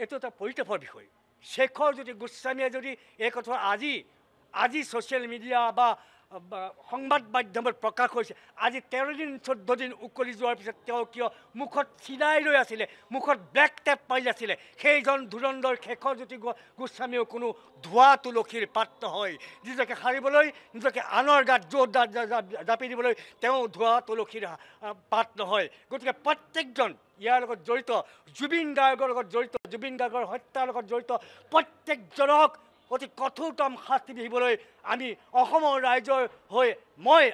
এইটো এটা পৰিতাপৰ বিষয়। শেখৰজ্যোতি গোস্বামীয়ে যদি এই কথা আজি ছ'চিয়েল মিডিয়া বা সংবাদ মাধ্যমত প্ৰকাশ হৈছে, আজি 13 দিন 14 দিন উকলি যোৱাৰ পিছত তেওঁ কিয় মুখত চিলাই লৈ আছিলে, মুখত ব্লেক টেপ মাৰি আছিলে, সেইজন ধুৰন্ধৰ শেখৰজ্যোতি গোস্বামীও কোনো ধোৱা তুলসীৰ পাত নহয়। নিজকে সাৰিবলৈ, নিজকে আনৰ গাত জোৰ জাপি দিবলৈ তেওঁ ধোৱা তুলসীৰ পাত নহয়। গতিকে প্ৰত্যেকজন ইয়াৰ লগত জড়িত, জুবিন গাৰ্গৰ লগত জড়িত, জুবিন গাৰ্গৰ হত্যাৰ লগত জড়িত প্ৰত্যেকজনক অতি কঠোৰতম শাস্তি বিহিবলৈ আমি অসমৰ ৰাইজৰ হৈ মই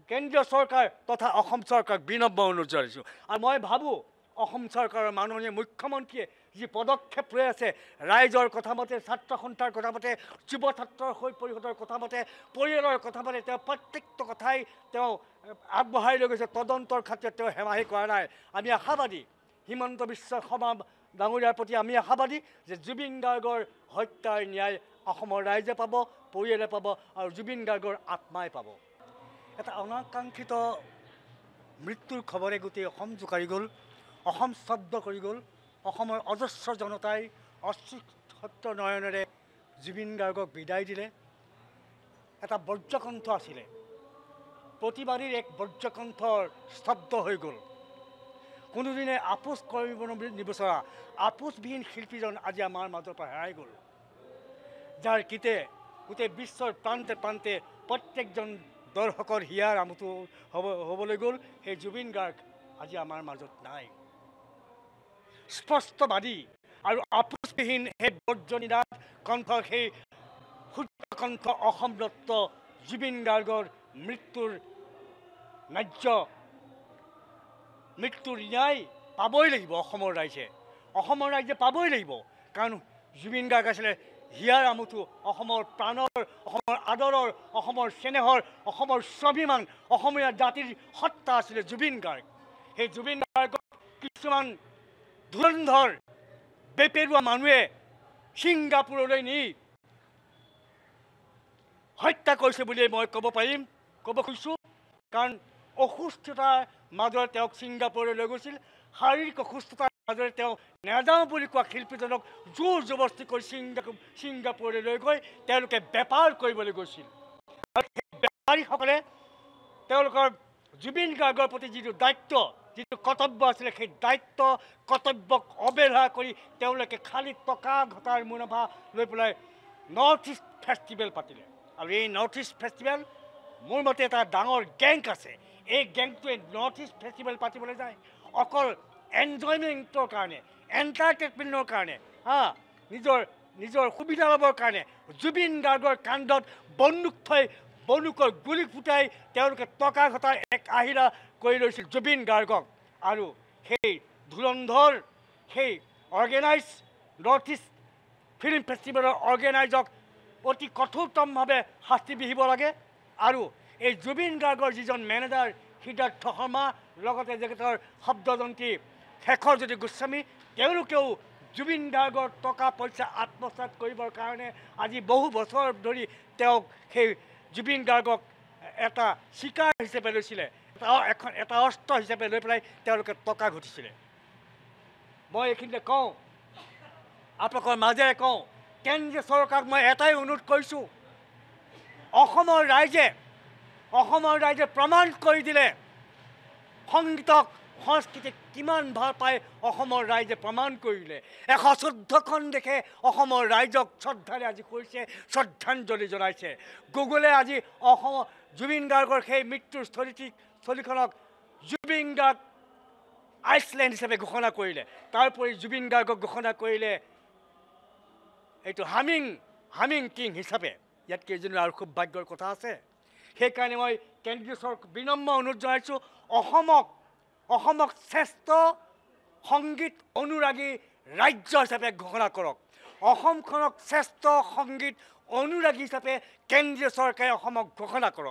কেন্দ্ৰীয় চৰকাৰ তথা অসম চৰকাৰক বিনম্ৰ অনুৰোধ জনাইছোঁ। আৰু মই ভাবোঁ অসম চৰকাৰৰ মাননীয় মুখ্যমন্ত্ৰীয়ে যি পদক্ষেপ লৈ আছে, ৰাইজৰ কথা মতে, ছাত্ৰ সন্থাৰ কথা মতে, যুৱ ছাত্ৰৰ হৈ পৰিষদৰ কথা মতে, পৰিয়ালৰ কথা মতে তেওঁ প্ৰত্যেকটো কথাই তেওঁ আগবঢ়াই লৈ গৈছে। তদন্তৰ ক্ষেত্ৰত তেওঁ হেমাহি কৰা নাই। আমি আশাবাদী, হিমন্ত বিশ্ব শৰ্মা ডাঙৰীয়াৰ প্ৰতি আমি আশাবাদী যে জুবিন গাৰ্গৰ হত্যাৰ ন্যায় অসমৰ ৰাইজে পাব, পৰিয়ালে পাব আৰু জুবিন গাৰ্গৰ আত্মাই পাব। এটা অনাকাংক্ষিত মৃত্যুৰ খবৰে গোটেই অসম জোকাৰি গ'ল, অসম স্তব্ধ কৰি গ'ল। অসমৰ অজস্ৰ জনতাই অশ্ৰুসত্য নয়নেৰে জুবিন গাৰ্গক বিদায় দিলে। এটা বজ্ৰকণ্ঠ আছিলে, প্ৰতিবাদীৰ এক বজ্ৰকণ্ঠৰ স্তব্ধ হৈ গ'ল। কোনোদিনে আপোচ কৰিব নিবিচৰা আপোচবিহীন শিল্পীজন আজি আমাৰ মাজৰ পৰা হেৰাই গ'ল, যাৰ গীতে গোটেই বিশ্বৰ প্ৰান্তে প্ৰান্তে প্ৰত্যেকজন দৰ্শকৰ হিয়াৰ আমঠু হ'বলৈ গ'ল। সেই জুবিন গাৰ্গ আজি আমাৰ মাজত নাই। স্পষ্টবাদী আৰু আপোচবিহীন সেই বজ্ৰনিনাদ কণ্ঠৰ, সেই সূৰ্যকণ্ঠ অসম দত্ত জুবিন গাৰ্গৰ মৃত্যুৰ ন্যায় পাবই লাগিব অসমৰ ৰাইজে। অসমৰ ৰাইজে পাবই লাগিব, কাৰণ জুবিন গাৰ্গ আছিলে হিয়াৰ আমঠু, অসমৰ প্ৰাণৰ, অসমৰ আদৰৰ, অসমৰ চেনেহৰ, অসমৰ স্বাভিমান, অসমীয়া জাতিৰ সত্তা আছিলে জুবিন গাৰ্গ। সেই জুবিন গাৰ্গক কিছুমান ধুৰন্ধৰ বেপেৰুৱা মানুহে ছিংগাপুৰলৈ নি হত্যা কৰিছে বুলিয়ে মই ক'ব খুজিছোঁ। কাৰণ অসুস্থতাৰ মাজত তেওঁক ছিংগাপুৰলৈ লৈ গৈছিল। শাৰীৰিক অসুস্থতাৰ মাজতে তেওঁ নাযাওঁ বুলি কোৱা শিল্পীজনক জোৰ জবস্তি কৰি ছিংগাপুৰলৈ লৈ গৈ তেওঁলোকে বেপাৰ কৰিবলৈ গৈছিল। আৰু সেই বেপাৰীসকলে তেওঁলোকৰ জুবিন গাৰ্গৰ প্ৰতি যিটো দায়িত্ব, যিটো কৰ্তব্য আছিলে, সেই দায়িত্ব কৰ্তব্যক অৱহেলা কৰি তেওঁলোকে খালী টকা ঘটাৰ মুনাফা লৈ পেলাই নৰ্থ ইষ্ট ফেষ্টিভেল পাতিলে। আৰু এই নৰ্থ ইষ্ট ফেষ্টিভেল মোৰ মতে এটা ডাঙৰ গেংক আছে। এই গেংকটোৱে নৰ্থ ইষ্ট ফেষ্টিভেল পাতিবলৈ যায় অকল এনজয়মেণ্টৰ কাৰণে, এণ্টাৰটেইনমেণ্টৰ কাৰণে, নিজৰ সুবিধা ল'বৰ কাৰণে। জুবিন গাৰ্গৰ কাণ্ডত বন্দুকৰ গুলি ফুটাই তেওঁলোকে টকা ঘটাৰ এক আহিলা কৰি লৈছিল জুবিন গাৰ্গক। আৰু সেই ধুৰন্ধৰ, সেই অৰ্গেনাইজ নৰ্থ ইষ্ট ফিল্ম ফেষ্টিভেলৰ অৰ্গেনাইজক অতি কঠোৰতমভাৱে শাস্তি বিহিব লাগে। আৰু এই জুবিন গাৰ্গৰ যিজন মেনেজাৰ সিদ্ধাৰ্থ শৰ্মা, লগতে তেখেতৰ শব্দযন্ত্ৰী শেখৰজ্যোতি গোস্বামী, তেওঁলোকেও জুবিন গাৰ্গৰ টকা পইচা আত্মসাৎ কৰিবৰ কাৰণে আজি বহু বছৰ ধৰি তেওঁক, সেই জুবিন গাৰ্গক এটা চিকাৰ হিচাপে লৈছিলে, এটা অস্ত্ৰ হিচাপে লৈ পেলাই তেওঁলোকে টকা ঘটিছিলে। মই এইখিনিতে কওঁ, আপোনালোকৰ মাজেৰে কওঁ, কেন্দ্ৰীয় চৰকাৰক মই এটাই অনুৰোধ কৰিছোঁ, অসমৰ ৰাইজে প্ৰমাণ কৰি দিলে সংগীতক, সংস্কৃতিক কিমান ভাল পায় অসমৰ ৰাইজে প্ৰমাণ কৰিলে। 114খন দেশে অসমৰ ৰাইজক শ্ৰদ্ধাৰে আজি কৰিছে, শ্ৰদ্ধাঞ্জলি জনাইছে। গুগলে আজি জুবিন গাৰ্গৰ সেই মৃত্যুৰ স্থলীখনক জুবিন গাৰ্গ আইচলেণ্ড হিচাপে ঘোষণা কৰিলে। তাৰোপৰি জুবিন গাৰ্গক ঘোষণা কৰিলে এইটো হামিং কিং হিচাপে। ইয়াত কেইজনৰ আৰু খুব ভাগ্যৰ কথা আছে। সেইকাৰণে মই কেন্দ্ৰীয় চৰকাৰক বিনম্ৰ অনুৰোধ জনাইছোঁ, অসমক শ্ৰেষ্ঠ সংগীত অনুৰাগী ৰাজ্য হিচাপে ঘোষণা কৰক। অসমখনক শ্ৰেষ্ঠ সংগীত অনুৰাগী হিচাপে কেন্দ্ৰীয় চৰকাৰে অসমক ঘোষণা কৰক।